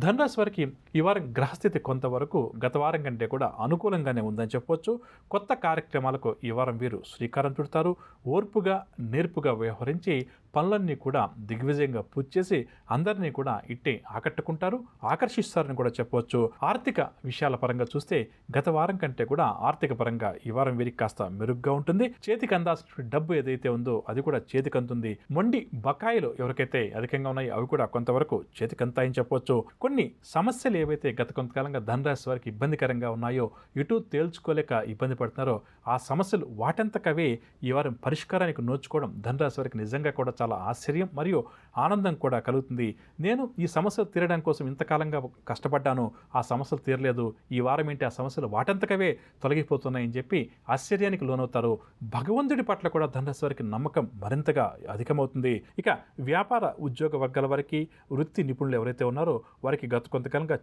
ధనురాశి వారికి ఈ వారం గ్రహస్థితి కొంతవరకు గత వారం కంటే కూడా అనుకూలంగానే ఉందని చెప్పొచ్చు. కొత్త కార్యక్రమాలకు ఈ వారం వీరు శ్రీకారం చుడతారు. ఓర్పుగా నేర్పుగా వ్యవహరించి పనులన్నీ కూడా దిగ్విజయంగా పూర్తి చేసి అందరినీ కూడా ఇట్టే ఆకట్టుకుంటారు, ఆకర్షిస్తారని కూడా చెప్పవచ్చు. ఆర్థిక విషయాల పరంగా చూస్తే గత వారం కంటే కూడా ఆర్థిక పరంగా ఈ వారం వీరికి కాస్త మెరుగ్గా ఉంటుంది. చేతికి అందాల్సిన డబ్బు ఏదైతే ఉందో అది కూడా చేతికి అందుతుంది. మొండి బకాయిలు ఎవరికైతే అధికంగా ఉన్నాయో అవి కూడా కొంతవరకు చేతికి అంతాయని చెప్పవచ్చు. కొన్ని సమస్యలు ఏవైతే గత కొంతకాలంగా ధనురాశి వారికి ఇబ్బందికరంగా ఉన్నాయో, ఇటు తేల్చుకోలేక ఇబ్బంది పడుతున్నారో ఆ సమస్యలు వాటంతకవే ఈ వారం పరిష్కారానికి నోచుకోవడం ధనురాశి వారికి నిజంగా కూడా చాలా ఆశ్చర్యం మరియు ఆనందం కూడా కలుగుతుంది. నేను ఈ సమస్యలు తీరడం కోసం ఇంతకాలంగా కష్టపడ్డాను, ఆ సమస్యలు తీరలేదు, ఈ వారం ఏంటి ఆ సమస్యలు వాటంతకవే తొలగిపోతున్నాయని చెప్పి ఆశ్చర్యానికి లోనవుతారు. భగవంతుడి పట్ల కూడా ధనురాశి వారికి నమ్మకం మరింతగా అధికమవుతుంది. ఇక వ్యాపార ఉద్యోగ వర్గాల వారికి, వృత్తి నిపుణులు ఎవరైతే ఉన్నారో వారికి గత కొంతకాలంగా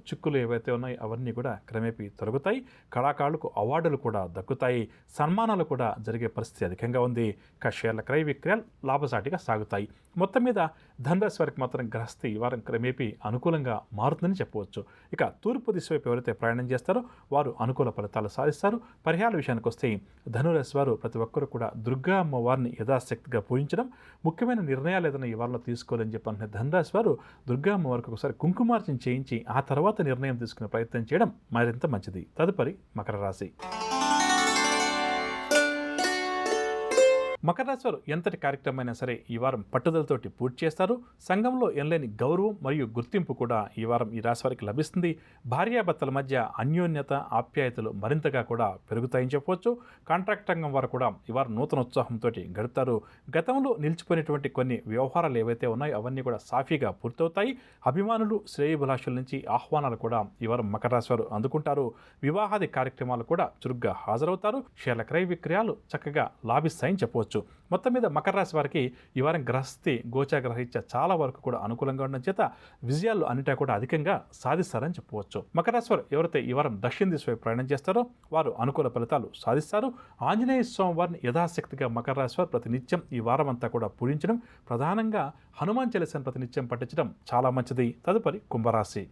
చిక్కులు ఏవైతే ఉన్నాయో అవన్నీ కూడా క్రమేపీ తొలగుతాయి. కళాకారులకు అవార్డులు కూడా దక్కుతాయి, సన్మానాలు కూడా జరిగే పరిస్థితి అధికంగా ఉంది. ఇక షేర్ల క్రయ విక్రయాలు లాభసాటిగా సాగుతాయి. మొత్తం మీద ధనురాశి వారికి మాత్రం గ్రహస్థితి ఈ వారం క్రమేపీ అనుకూలంగా మారుతుందని చెప్పవచ్చు. ఇక తూర్పు దిశ వైపు ఎవరైతే ప్రయాణం చేస్తారో వారు అనుకూల ఫలితాలు సాధిస్తారు. పరిహార విషయానికి వస్తే ధనురాశి వారు ప్రతి ఒక్కరూ కూడా దుర్గా అమ్మవారిని యథాశక్తిగా పూజించడం, ముఖ్యమైన నిర్ణయాలు ఏదైనా ఈ వారంలో తీసుకోవాలని చెప్పి అంటే ధనురాశి వారు దుర్గా అమ్మవారికి ఒకసారి కుంకుమార్చన చేయించి ఆ తర్వాత నిర్ణయం తీసుకునే ప్రయత్నం చేయడం మరింత మంచిది. తదుపరి మకర రాశి. మకర రాశి వారు ఎంతటి కార్యక్రమమైనా సరే ఈ వారం పట్టుదలతోటి పూర్తి చేస్తారు. సంఘంలో ఎనలేని గౌరవం మరియు గుర్తింపు కూడా ఈ వారం ఈ రాశి వారికి లభిస్తుంది. భార్యాభర్తల మధ్య అన్యోన్యత, ఆప్యాయతలు మరింతగా కూడా పెరుగుతాయని చెప్పవచ్చు. కాంట్రాక్ట్ రంగం వారు కూడా ఈ వారం నూతన ఉత్సాహంతో గడుపుతారు. గతంలో నిలిచిపోయినటువంటి కొన్ని వ్యవహారాలు ఏవైతే ఉన్నాయో అవన్నీ కూడా సాఫీగా పూర్తవుతాయి. అభిమానులు, శ్రేయభిలాషుల నుంచి ఆహ్వానాలు కూడా ఈ వారం మకర రాశి వారు అందుకుంటారు. వివాహాది కార్యక్రమాలు కూడా చురుగ్గా హాజరవుతారు. షేర్ల క్రయ విక్రయాలు చక్కగా లాభిస్తాయని చెప్పవచ్చు. మొత్తం మీద మకర రాశి వారికి ఈ వారం గ్రహస్థితి గోచాగ్రహరీత్యా చాలా వరకు కూడా అనుకూలంగా ఉండడం చేత విజయాలు అన్నిటా కూడా అధికంగా సాధిస్తారని చెప్పవచ్చు. మకర రాశి వారు ఎవరైతే ఈ వారం దక్షిణ దిశ వైపు ప్రయాణం చేస్తారో వారు అనుకూల ఫలితాలు సాధిస్తారు. ఆంజనేయ స్వామి వారిని యథాశక్తిగా మకర రాశి వారు ప్రతినిత్యం ఈ వారం అంతా కూడా పూజించడం, ప్రధానంగా హనుమాన్ చాలీసాను ప్రతినిత్యం పఠించడం చాలా మంచిది. తదుపరి కుంభరాశి.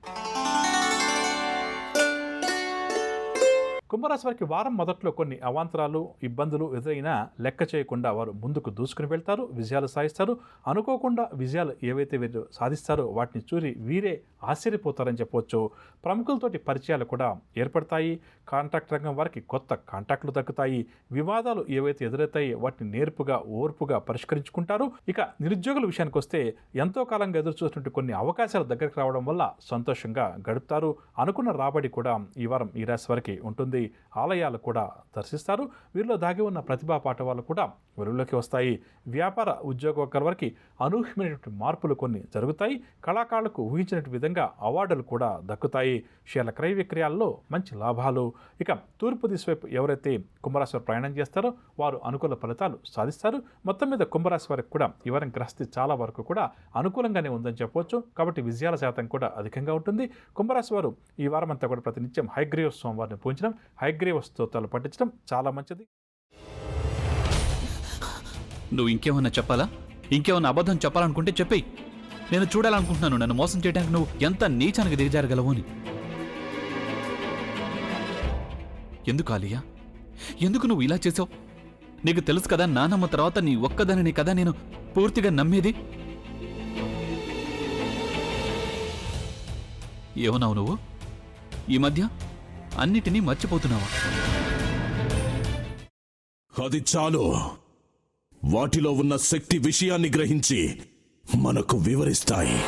కుంభరాశి వారికి వారం మొదట్లో కొన్ని అవాంతరాలు, ఇబ్బందులు ఎదురైనా లెక్క చేయకుండా వారు ముందుకు దూసుకుని వెళ్తారు, విజయాలు సాధిస్తారు. అనుకోకుండా విజయాలు ఏవైతే వీరు సాధిస్తారో వాటిని చూసి వీరే ఆశ్చర్యపోతారని చెప్పవచ్చు. ప్రముఖులతోటి పరిచయాలు కూడా ఏర్పడతాయి. కాంట్రాక్ట్ రంగం వారికి కొత్త కాంట్రాక్టులు దక్కుతాయి. వివాదాలు ఏవైతే ఎదురవుతాయో వాటిని నేర్పుగా, ఓర్పుగా పరిష్కరించుకుంటారు. ఇక నిరుద్యోగుల విషయానికి వస్తే ఎంతో కాలంగా ఎదురు చూసినట్టు కొన్ని అవకాశాలు దగ్గరకు రావడం వల్ల సంతోషంగా గడుపుతారు. అనుకున్న రాబడి కూడా ఈ వారం ఈ రాశి వారికి ఉంటుంది. ఆలయాలు కూడా దర్శిస్తారు. వీరిలో దాగి ఉన్న ప్రతిభా పాఠవాలు కూడా వెలుగులోకి వస్తాయి. వ్యాపార ఉద్యోగ వర్గాల వారికి అనూహ్యమైనటువంటి మార్పులు కొన్ని జరుగుతాయి. కళాకారులకు ఊహించినట్టు విధంగా అవార్డులు కూడా దక్కుతాయి. షేర్ల క్రయ విక్రయాల్లో మంచి లాభాలు. ఇక తూర్పు దిశ వైపు ఎవరైతే కుంభరాశి వారు ప్రయాణం చేస్తారో వారు అనుకూల ఫలితాలు సాధిస్తారు. మొత్తం మీద కుంభరాశి వారికి కూడా ఈ వారం గ్రహస్థితి చాలా వరకు కూడా అనుకూలంగానే ఉందని చెప్పవచ్చు. కాబట్టి విజయాల శాతం కూడా అధికంగా ఉంటుంది. కుంభరాశి వారు ఈ వారం అంతా కూడా ప్రతినిత్యం హయగ్రీవ స్వామి వారిని పూజించడం, హయగ్రీవ స్తోత్రాలు పఠించడం చాలా మంచిది. నువ్వు ఇంకేమన్నా చెప్పాలా? ఇంకేమన్నా అబద్ధం చెప్పాలనుకుంటే చెప్పేయి. నేను చూడాలనుకుంటున్నాను నన్ను మోసం చేయడానికి నువ్వు ఎంత నీచానికి దిగజారగలవు అని. ఎందుకు ఆలియా, ఎందుకు నువ్వు ఇలా చేసావు? నీకు తెలుసు కదా నానమ్మ తర్వాత నీ ఒక్కదానిని కదా నేను పూర్తిగా నమ్మేది. ఏమన్నావు నువ్వు? ఈ మధ్య అన్నిటినీ మర్చిపోతున్నావా? అది చాలు. వాటిలో ఉన్న శక్తి విషయాన్ని గ్రహించి మనకు వివరిస్తాయి.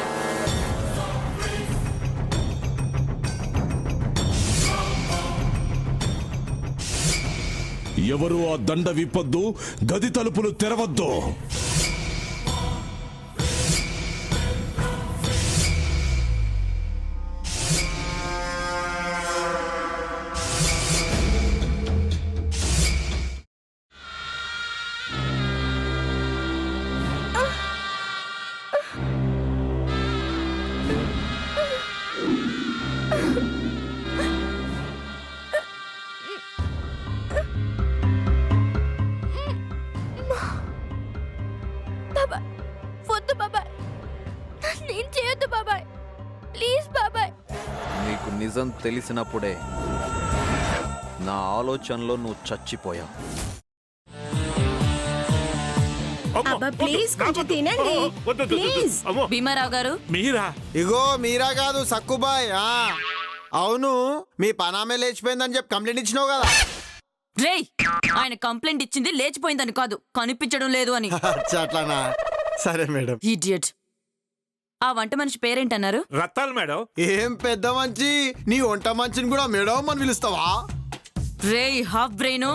ఎవరు ఆ దండ విప్పొద్దు, గది తలుపులు తెరవద్దు. ప్లీజ్ బాబాయ్. నీకు నిజం తెలిసినప్పుడే నా ఆలోచనలో నువ్వు చచ్చిపోయావు. అబ్బా ప్లీజ్ కొంచెం తినండి ప్లీజ్. భీమారావు గారు, మీరా? ఇగో మీరా కాదు సక్కుబాయ్. అవును, మీ పనామే లేచిపోయిందని చెప్పి కంప్లైంట్ ఇచ్చినావు కదా. రేయ్, ఆయన కంప్లైంట్ ఇచ్చింది లేచిపోయిందని కాదు, కనిపించడం లేదు అని. అచ్చా, అట్లానా? సరే మేడం. ఇడియట్. ఆ వంట మనిషి పేరేంటన్నారు? రత్తాలు మేడం. ఏం పెద్ద మంచి, నీ వంట మంచిని కూడా మేడం అని పిలుస్తావా? రేయ్ హాఫ్ బ్రెయిన్,